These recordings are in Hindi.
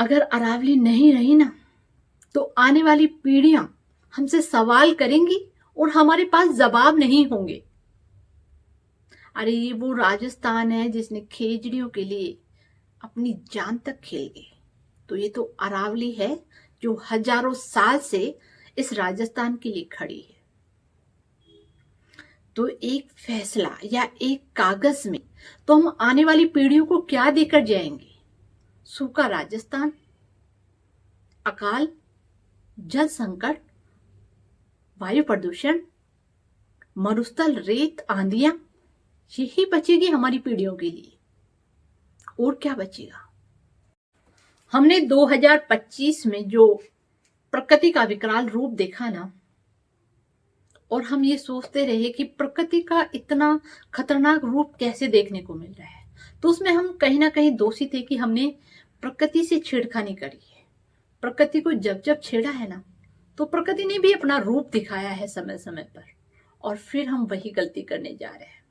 अगर अरावली नहीं रही ना तो आने वाली पीढ़ियां हमसे सवाल करेंगी और हमारे पास जवाब नहीं होंगे। अरे ये वो राजस्थान है जिसने खेजड़ियों के लिए अपनी जान तक खेल गई। तो ये तो अरावली है जो हजारों साल से इस राजस्थान के लिए खड़ी है। तो एक फैसला या एक कागज में तो हम आने वाली पीढ़ियों को क्या देकर जाएंगे? सूखा राजस्थान, अकाल, जल संकट, वायु प्रदूषण, मरुस्थल, रेत, आंधियां, यही बचेगी हमारी पीढ़ियों के लिए। और क्या बचेगा? हमने 2025 में जो प्रकृति का विकराल रूप देखा ना, और हम ये सोचते रहे कि प्रकृति का इतना खतरनाक रूप कैसे देखने को मिल रहा है, तो उसमें हम कहीं ना कहीं दोषी थे कि हमने प्रकृति से छेड़खानी करी है। प्रकृति को जब जब छेड़ा है ना, तो प्रकृति ने भी अपना रूप दिखाया है समय समय पर, और फिर हम वही गलती करने जा रहे हैं।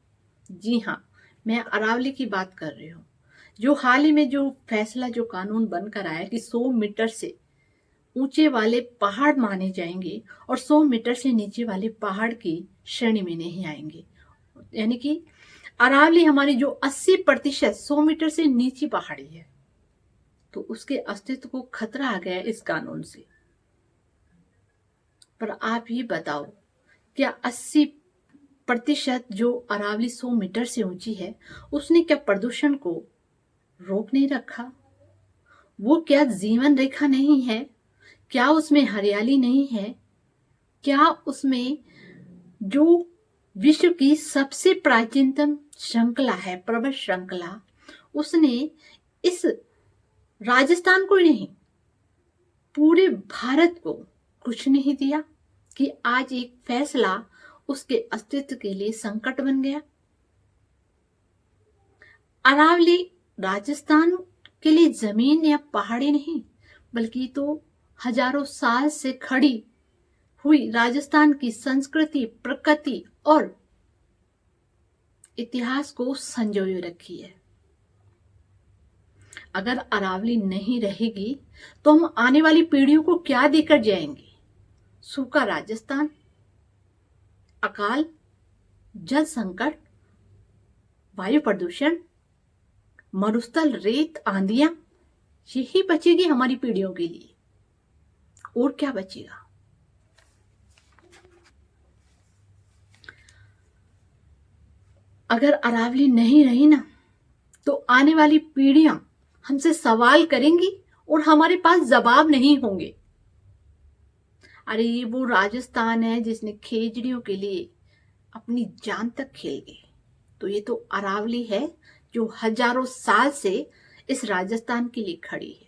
जी हाँ, मैं अरावली की बात कर रही हूँ, जो हाल ही में जो फैसला, जो कानून बनकर आया कि 100 मीटर से ऊंचे वाले पहाड़ माने जाएंगे और 100 मीटर से नीचे वाले पहाड़ की श्रेणी में नहीं आएंगे। यानी कि अरावली हमारी जो 80% 100 मीटर से नीचे पहाड़ी है, तो उसके अस्तित्व को खतरा आ गया इस कानून से। पर आप ये बताओ, क्या 80% जो अरावली 100 मीटर से ऊंची है, उसने क्या प्रदूषण को रोक नहीं रखा? वो क्या जीवन रेखा नहीं है? क्या उसमें हरियाली नहीं है? क्या उसमें जो विश्व की सबसे प्राचीनतम श्रृंखला है, पर्वत श्रृंखला, उसने इस राजस्थान को नहीं, पूरे भारत को कुछ नहीं दिया कि आज एक फैसला उसके अस्तित्व के लिए संकट बन गया? अरावली राजस्थान के लिए जमीन या पहाड़ी नहीं, बल्कि तो हजारों साल से खड़ी हुई राजस्थान की संस्कृति, प्रकृति और इतिहास को संजोए रखी है। अगर अरावली नहीं रहेगी तो हम आने वाली पीढ़ियों को क्या देकर जाएंगे? सूखा राजस्थान, अकाल, जल संकट, वायु प्रदूषण, मरुस्थल, रेत, आंधियां, यही बचेगी हमारी पीढ़ियों के लिए। और क्या बचेगा? अगर अरावली नहीं रही ना तो आने वाली पीढ़ियां हमसे सवाल करेंगी और हमारे पास जवाब नहीं होंगे। अरे ये वो राजस्थान है जिसने खेजड़ियों के लिए अपनी जान तक खेल गई। तो ये तो अरावली है जो हजारों साल से इस राजस्थान के लिए खड़ी है।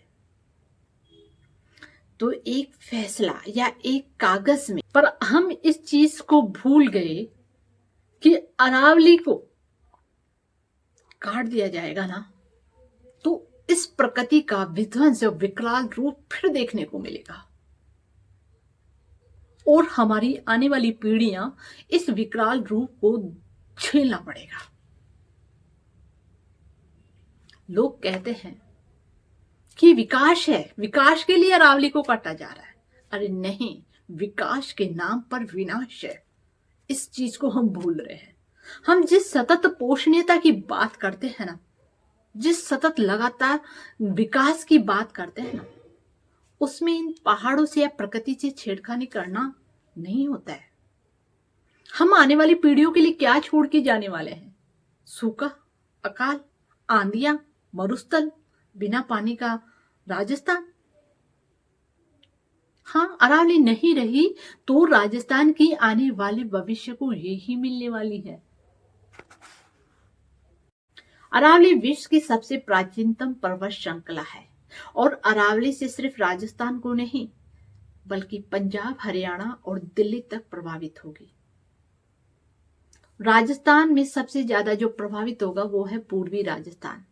तो एक फैसला या एक कागज में, पर हम इस चीज को भूल गए कि अरावली को काट दिया जाएगा ना, तो इस प्रकृति का विध्वंस और विकराल रूप फिर देखने को मिलेगा, और हमारी आने वाली पीढ़ियां इस विकराल रूप को झेलना पड़ेगा। लोग कहते हैं कि विकास है, विकास के लिए अरावली को काटा जा रहा है। अरे नहीं, विकास के नाम पर विनाश है। इस चीज को हम भूल रहे हैं। हम जिस सतत पोषणीयता की बात करते हैं ना, जिस सतत लगातार विकास की बात करते हैं ना, उसमें इन पहाड़ों से या प्रकृति से छेड़खानी करना नहीं होता है। हम आने वाली पीढ़ियों के लिए क्या छोड़ के जाने वाले हैं? सूखा, अकाल, आंधियां, मरुस्थल, बिना पानी का राजस्थान। हाँ, अरावली नहीं रही तो राजस्थान की आने वाले भविष्य को यही मिलने वाली है। अरावली विश्व की सबसे प्राचीनतम पर्वत श्रृंखला है, और अरावली से सिर्फ राजस्थान को नहीं, बल्कि पंजाब, हरियाणा और दिल्ली तक प्रभावित होगी। राजस्थान में सबसे ज्यादा जो प्रभावित होगा वो है पूर्वी राजस्थान,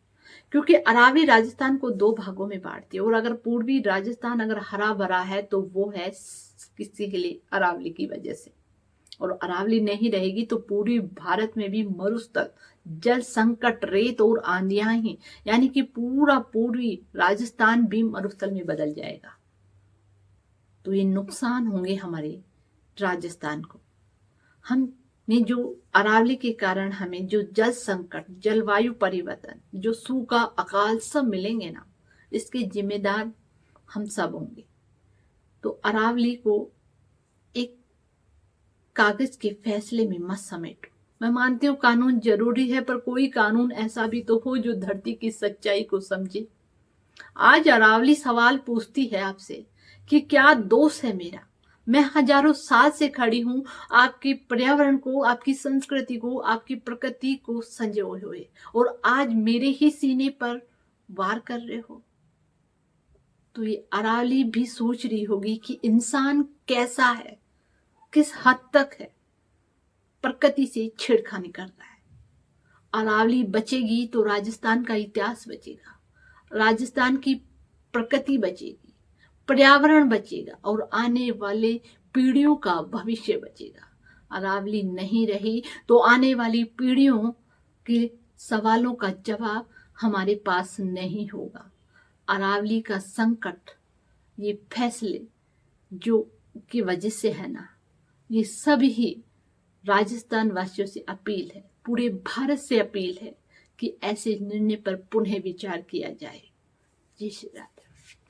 क्योंकि अरावली राजस्थान को 2 भागों में बांटती है। और अगर पूर्वी राजस्थान अगर हरा भरा है तो वो है किसी के लिए अरावली की वजह से। और अरावली नहीं रहेगी तो पूरी भारत में भी मरुस्थल, जल संकट, रेत और आंधियां ही, यानी कि पूरी राजस्थान भी मरुस्थल में बदल जाएगा। तो ये नुकसान होंगे हमारे राजस्थान को। हमने जो अरावली के कारण हमें जो जल संकट, जलवायु परिवर्तन, जो सूखा, अकाल सब मिलेंगे ना, इसके जिम्मेदार हम सब होंगे। तो अरावली को एक कागज के फैसले में मत समेटो। मैं मानती हूँ कानून जरूरी है, पर कोई कानून ऐसा भी तो हो जो धरती की सच्चाई को समझे। आज अरावली सवाल पूछती है आपसे कि क्या दोष है मेरा? मैं हजारों साल से खड़ी हूं आपकी पर्यावरण को, आपकी संस्कृति को, आपकी प्रकृति को संजोए हुए, और आज मेरे ही सीने पर वार कर रहे हो। तो ये अरावली भी सोच रही होगी कि इंसान कैसा है, किस हद तक है प्रकृति से छेड़खानी कर रहा है। अरावली बचेगी तो राजस्थान का इतिहास बचेगा, राजस्थान की प्रकृति बचेगी, पर्यावरण बचेगा और आने वाले पीढ़ियों का भविष्य बचेगा। अरावली नहीं रही तो आने वाली पीढ़ियों के सवालों का जवाब हमारे पास नहीं होगा। अरावली का संकट, ये फैसले जो की वजह से है ना, ये सब ही राजस्थान वासियों से अपील है, पूरे भारत से अपील है कि ऐसे निर्णय पर पुनः विचार किया जाए। जय श्री राम।